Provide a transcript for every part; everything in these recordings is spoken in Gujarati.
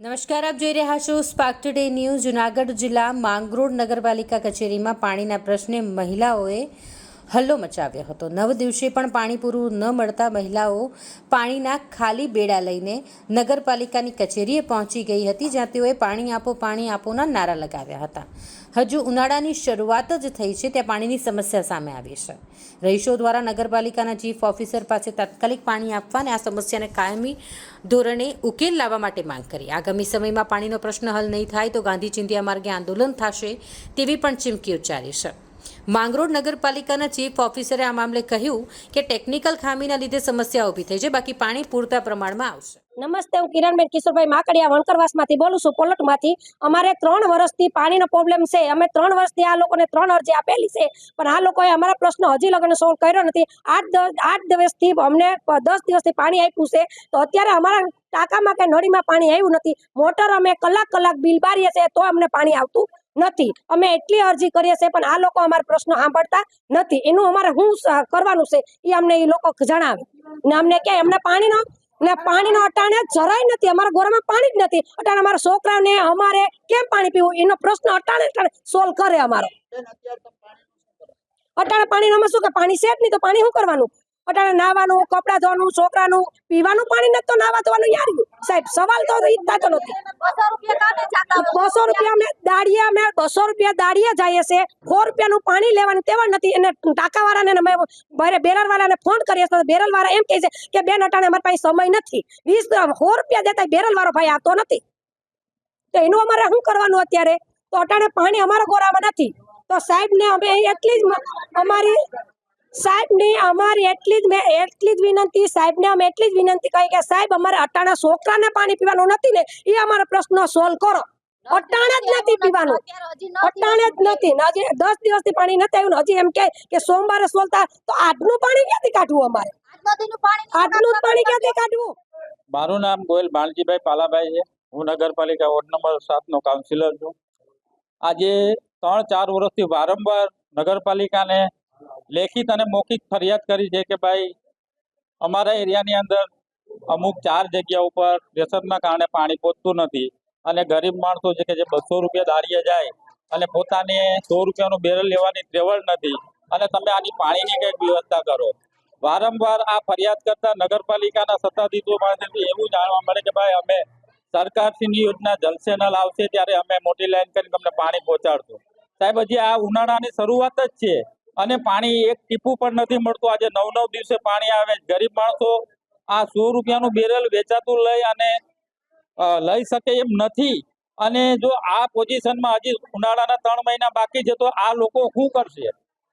નમસ્કાર, આપ જોઈ રહ્યા છો સ્પાર્ક ટુડે ન્યૂઝ। જૂનાગઢ જિલ્લા માંગરોળ નગરપાલિકા કચેરીમાં પાણીના પ્રશ્ને મહિલાઓએ હલ્લો મચાવ્યો હતો। 9 દિવસે પણ પાણી પૂરું ન મળતા મહિલાઓ પાણીના ખાલી બેડા લઈને નગરપાલિકાની કચેરીએ પહોંચી ગઈ હતી, જ્યાં તેઓએ પાણી આપોના નારા લગાવ્યા હતા। હજુ ઉનાળાની શરૂઆત જ થઈ છે, ત્યાં પાણીની સમસ્યા સામે આવી છે। રહીશો દ્વારા નગરપાલિકાના ચીફ ઓફિસર પાસે તાત્કાલિક પાણી આપવા અને આ સમસ્યાને કાયમી ધોરણે ઉકેલ લાવવા માટે માંગ કરી। આગામી સમયમાં પાણીનો પ્રશ્ન હલ નહીં થાય તો ગાંધી ચિંધ્યા માર્ગે આંદોલન થશે તેવી પણ ચીમકી ઉચ્ચારી છે। માંગરોળ નગરપાલિકાના ચીફ ઓફિસરે આ મામલે કહ્યું કે ટેકનિકલ ખામીના લીધે સમસ્યા ઊભી થઈ છે, બાકી પાણી પૂરતા પ્રમાણમાં આવશે। નમસ્તે, હું કિરણબેન કિશોરભાઈ માકડિયા વણકરવાસમાંથી બોલું છું, પોલટમાંથી। અમારે 3 વર્ષથી પાણીનો પ્રોબ્લેમ છે। અમે 3 વર્ષથી આ લોકોને 3 અરજી આપેલી છે, પણ આ લોકોએ અમારા પ્રશ્ન હજી લગન સોલ્વ કર્યો નથી। 8 દિવસથી અમને 10 દિવસથી પાણી આપ્યું છે, તો અત્યારે અમારા ટાંકામાં કે નળીમાં પાણી આવ્યું નથી। મોટર અમે કલાક બિલ બારીએ છે તો અમને પાણી આવતું નથી। અમે એટલી અરજી કરીએ છીએ, પણ આ લોકો અમારા પ્રશ્નો સાંભળતા નથી। એનું અમારે શું કરવાનું છે એ અમને એ લોકો જણાવે ને અમને કે અમને પાણીનો અટાણે જરાય નથી। અમારા ગોરામાં પાણી જ નથી। અટાણે અમારા છોકરાને અમારે કેમ પાણી પીવું એનો પ્રશ્ન અટાણે સોલ્વ કરે અમારો। અટાણે પાણીનો અમે શું કે પાણી છે જ નહીં તો પાણી શું કરવાનું? અટાણે નાવાનું, કપડા ધોવાનું, છોકરાનું પીવાનું પાણી નથી તો નાવા ધોવાનું યાર સાહેબ, સવાલ તો ઈ થતો નથી। 200 રૂપિયા અમે દાડિયા જઈએ છે, 100 રૂપિયાનું પાણી લેવાનું તેવા નથી। એને ટાંકાવાળાને અમે બેરલવાળાને ફોન કરીએ તો બેરલવાળા એમ કહે છે કે બેન અટાણે અમારી પાસે સમય નથી। 100 રૂપિયા દેતા બેરલવાળો ભાઈ આવતો નથી, તો એનું અમારે શું કરવાનું અત્યારે? તો અટાણે પાણી અમારા ગોરામાં નથી, તો સાહેબને અમે એટલી જ અમારી એટલી જ વિનંતી સાહેબને અમે એટલી જ વિનંતી કરી કે સાહેબ અમારે અટાણા છોકરાને પાણી પીવાનું નથી ને એ અમારો પ્રશ્ન સોલ્વ કરો। અટાણે જ નથી પીવાનું, અટાણે જ નથી। હજી 10 દિવસથી પાણી નથી આવ્યું, હજી એમ કે સોમવારે સોલતા, તો આજનું પાણી ક્યાંથી કાઢવું? અમારે આજનું પાણી ક્યાંથી કાઢવું? મારું નામ ગોયલ ભાણજીભાઈ પાલાભાઈ છે। હું નગરપાલિકા વોર્ડ નંબર 7 નો કાઉન્સિલર છું। આજે 3-4 વર્ષથી વારંવાર નગરપાલિકાને લેખિત અને મૌખિક ફરિયાદ કરી છે કે ભાઈ અમારા એરિયાની અંદર અમુક 4 જગ્યા ઉપર પ્રેશરના કારણે પાણી પહોંચતું નથી, અને ગરીબ માણસો છે કે જે 200 રૂપિયા દાળીએ જાય અને પોતાને 100 રૂપિયાનું બેરલ લેવાની ત્રેવડ નથી, અને તમે આની પાણીની કંઈક વ્યવસ્થા કરો। વારંવાર આ ફરિયાદ કરતા નગરપાલિકાના સત્તાધીશો પાસેથી એવું જાણવા મળે કે ભાઈ અમે સરકારશ્રીની યોજના જલ સે નલ આવશે ત્યારે અમે મોટી લાઈન કરીને તમને પાણી પહોંચાડશું। સાહેબ, હજી આ ઉનાળાની શરૂઆત જ છે અને પાણી એક ટીપું પણ નથી મળતું। આજે 9 દિવસે પાણી આવે, ગરીબ માણસો આ 100 રૂપિયાનું બેરલ વેચાતું લઈ શકે એમ નથી, અને જો આ પોઝિશનમાં હજી ઉનાળાના 3 મહિના બાકી છે તો આ લોકો શું કરશે?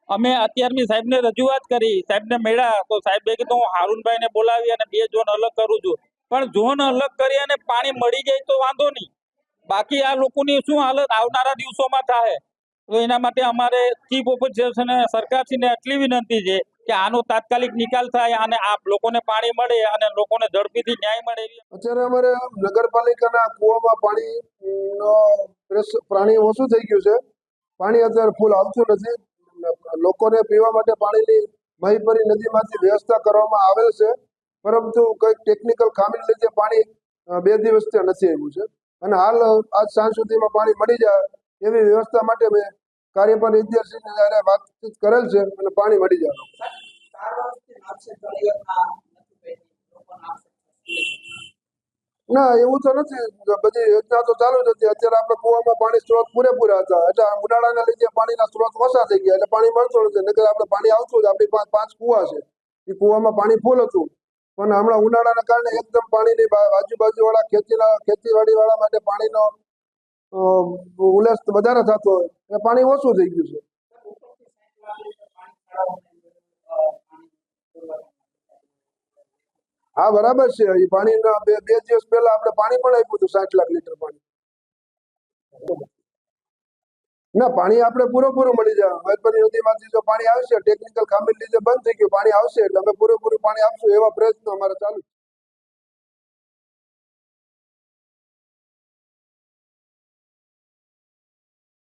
અમે અત્યારની સાહેબને રજૂઆત કરી, સાહેબને મળ્યા તો સાહેબે કીધું હું હારુનભાઈને બોલાવી અને 2 ઝોન અલગ કરું છું, પણ ઝોન અલગ કરી અને પાણી મળી જાય તો વાંધો નહીં, બાકી આ લોકોની શું હાલત આવનારા દિવસોમાં થાય? તો એના માટે અમારે ચીફ ઓફિસર અને સરકારશ્રીને એટલી વિનંતી છે કે આનો તાત્કાલિક નિકાલ થાય અને આ લોકોને પાણી મળે અને લોકોને ઝડપીથી ન્યાય મળે। અત્યારે અમારે નગરપાલિકાના કુવામાં પાણી ઓછું થઈ ગયું છે। પાણી અત્યારે ફૂલ આવતું નથી। લોકોને પીવા માટે પાણીની મહીપરી નદીમાંથી વ્યવસ્થા કરવામાં આવેલ છે, પરંતુ કંઈક ટેકનિકલ ખામીને લીધે પાણી 2 દિવસથી નથી આવ્યું છે, અને હાલ આજ સાંજ સુધીમાં પાણી મળી જાય એવી વ્યવસ્થા માટે મેં કાર્યપાલક ઇજનેરશ્રીને વાતચીત કરેલ છે અને પાણી મળી જાય। ના, એવું તો નથી, બધી યોજના તો ચાલુ જ હતી। અત્યારે આપણે કુવામાં પાણી સ્ત્રોત પૂરેપૂરા હતા, એટલે ઉનાળાના લીધે પાણીના સ્ત્રોત ઓછા થઈ ગયા એટલે પાણી મળતું નથી, નકર આપણે પાણી આવતું જ। આપણી પાસે 5 કુવા છે, એ કુવામાં પાણી ફૂલ હતું, પણ હમણાં ઉનાળાના કારણે એકદમ પાણીની આજુબાજુવાળા ખેતીવાડી વાળા માટે પાણીનો ઉલ્લેસ વધારે થતો હોય એટલે પાણી ઓછું થઈ ગયું છે। હા, બરાબર છે। એ પાણીના 2 દિવસ પહેલા આપણે પાણી પણ આપ્યું હતું, 60 લાખ લીટર પાણી। ના, પાણી આપણે પૂરેપૂરું મળી જાય। મહીપરી નદીમાંથી જો પાણી આવશે, ટેકનિકલ ખામી લીધે બંધ થઈ ગયું, પાણી આવશે એટલે અમે પૂરેપૂરું પાણી આપશું એવા પ્રયત્નો અમારા ચાલુ છે।